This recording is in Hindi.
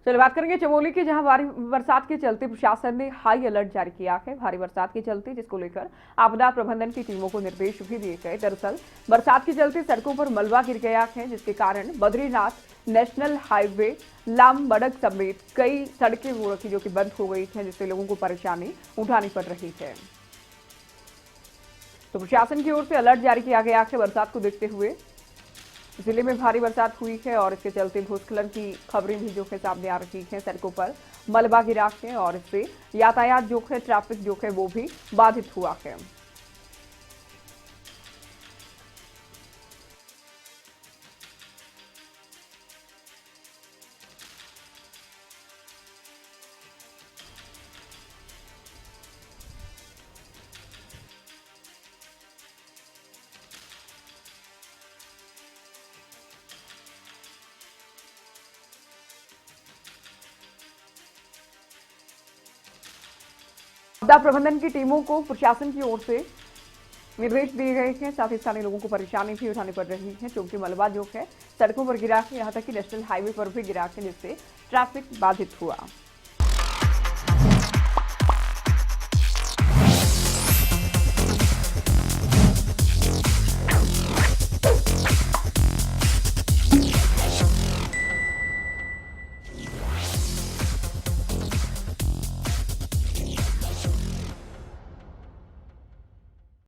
चलिए बात करेंगे चमोली की, जहां भारी बरसात के चलते प्रशासन ने हाई अलर्ट जारी किया है। भारी बरसात के चलते जिसको लेकर आपदा प्रबंधन की टीमों को निर्देश भी दिए गए। दरअसल बरसात के चलते सड़कों पर मलबा गिर गया है, जिसके कारण बद्रीनाथ नेशनल हाईवे, लामबड़क समेत कई सड़कें वो रखी जो कि बंद हो गई थी, जिससे लोगों को परेशानी उठानी पड़ रही है। तो प्रशासन की ओर से अलर्ट जारी किया गया है। बरसात को देखते हुए जिले में भारी बरसात हुई है और इसके चलते भूस्खलन की खबरें भी जो है सामने आ रही हैं। सड़कों पर मलबा गिरा है और इससे यातायात जो है, ट्रैफिक जो है वो भी बाधित हुआ है। आपदा प्रबंधन की टीमों को प्रशासन की ओर से निर्देश दिए गए हैं। साथ ही स्थानीय लोगों को परेशानी भी उठानी पड़ रही है, क्योंकि मलबा जो है सड़कों पर गिरा है, यहाँ तक कि नेशनल हाईवे पर भी गिरा है, जिससे ट्रैफिक बाधित हुआ।